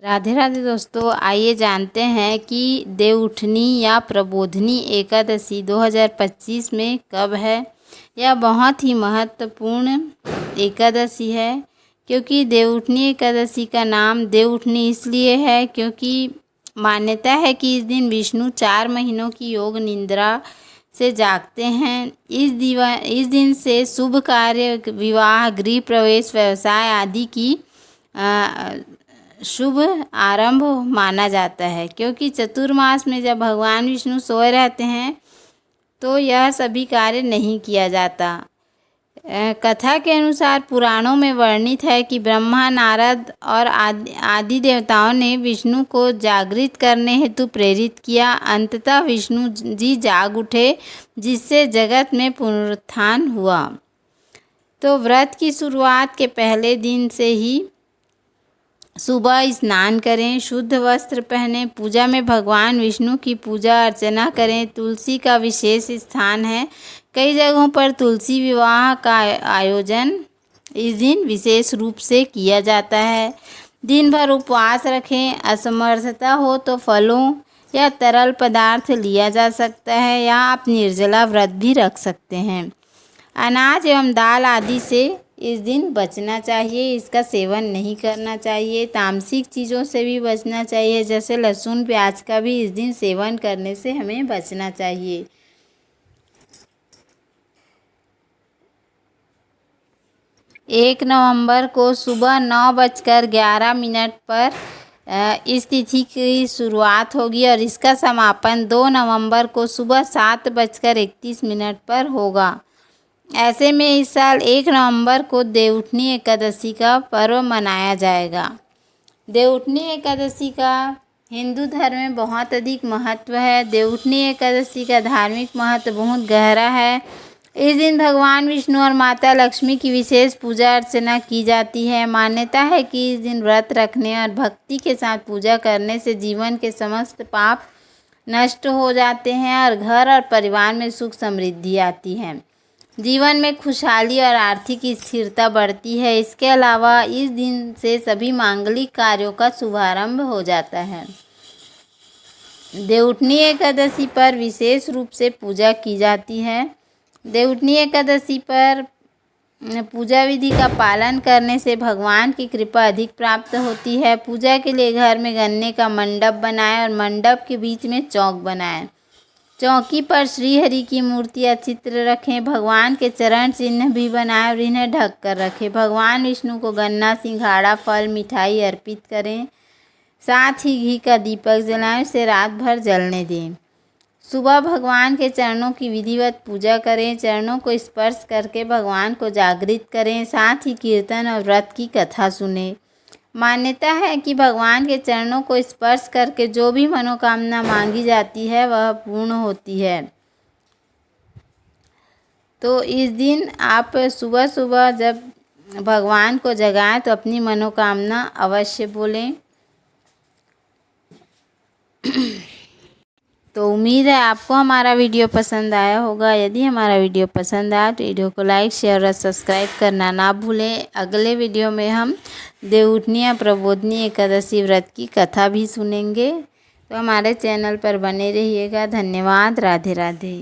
राधे राधे दोस्तों, आइए जानते हैं कि देवउठनी या प्रबोधनी एकादशी 2025 में कब है। यह बहुत ही महत्वपूर्ण एकादशी है, क्योंकि देवउठनी एकादशी का नाम देवउठनी इसलिए है क्योंकि मान्यता है कि इस दिन विष्णु 4 महीनों की योग निद्रा से जागते हैं। इस दिन से शुभ कार्य, विवाह, गृह प्रवेश, व्यवसाय आदि की शुभ आरंभ माना जाता है। क्योंकि चतुर्मास में जब भगवान विष्णु सोए रहते हैं तो यह सभी कार्य नहीं किया जाता। कथा के अनुसार पुराणों में वर्णित है कि ब्रह्मा, नारद और आदि देवताओं ने विष्णु को जागृत करने हेतु प्रेरित किया। अंततः विष्णु जी जाग उठे, जिससे जगत में पुनरुत्थान हुआ। तो व्रत की शुरुआत के पहले दिन से ही सुबह स्नान करें, शुद्ध वस्त्र पहनें, पूजा में भगवान विष्णु की पूजा अर्चना करें। तुलसी का विशेष स्थान है। कई जगहों पर तुलसी विवाह का आयोजन इस दिन विशेष रूप से किया जाता है। दिन भर उपवास रखें। असमर्थता हो तो फलों या तरल पदार्थ लिया जा सकता है, या आप निर्जला व्रत भी रख सकते हैं। अनाज एवं दाल आदि से इस दिन बचना चाहिए, इसका सेवन नहीं करना चाहिए। तामसिक चीज़ों से भी बचना चाहिए, जैसे लहसुन, प्याज का भी इस दिन सेवन करने से हमें बचना चाहिए। एक नवंबर को सुबह 9:11 पर इस तिथि की शुरुआत होगी और इसका समापन 2 नवंबर को सुबह 7:31 पर होगा। ऐसे में इस साल 1 नवंबर को देवउठनी एकादशी का पर्व मनाया जाएगा। देवउठनी एकादशी का हिंदू धर्म में बहुत अधिक महत्व है। देवउठनी एकादशी का धार्मिक महत्व बहुत गहरा है। इस दिन भगवान विष्णु और माता लक्ष्मी की विशेष पूजा अर्चना की जाती है। मान्यता है कि इस दिन व्रत रखने और भक्ति के साथ पूजा करने से जीवन के समस्त पाप नष्ट हो जाते हैं और घर और परिवार में सुख समृद्धि आती है। जीवन में खुशहाली और आर्थिक स्थिरता बढ़ती है। इसके अलावा इस दिन से सभी मांगलिक कार्यों का शुभारंभ हो जाता है। देवउठनी एकादशी पर विशेष रूप से पूजा की जाती है। देवउठनी एकादशी पर पूजा विधि का पालन करने से भगवान की कृपा अधिक प्राप्त होती है। पूजा के लिए घर में गन्ने का मंडप बनाएं और मंडप के बीच में चौक बनाएं। चौकी पर श्री हरि की मूर्ति या चित्र रखें। भगवान के चरण चिन्ह भी बनाएं और इन्हें ढक कर रखें। भगवान विष्णु को गन्ना, सिंघाड़ा, फल, मिठाई अर्पित करें। साथ ही घी का दीपक जलाएं, उसे रात भर जलने दें। सुबह भगवान के चरणों की विधिवत पूजा करें। चरणों को स्पर्श करके भगवान को जागृत करें। साथ ही कीर्तन और व्रत की कथा सुनें। मान्यता है कि भगवान के चरणों को स्पर्श करके जो भी मनोकामना मांगी जाती है वह पूर्ण होती है। तो इस दिन आप सुबह सुबह जब भगवान को जगाएं तो अपनी मनोकामना अवश्य बोलें। तो उम्मीद है आपको हमारा वीडियो पसंद आया होगा। यदि हमारा वीडियो पसंद आया तो वीडियो को लाइक, शेयर और सब्सक्राइब करना ना भूलें। अगले वीडियो में हम देवउठनी या प्रबोधनी एकादशी व्रत की कथा भी सुनेंगे। तो हमारे चैनल पर बने रहिएगा। धन्यवाद। राधे राधे।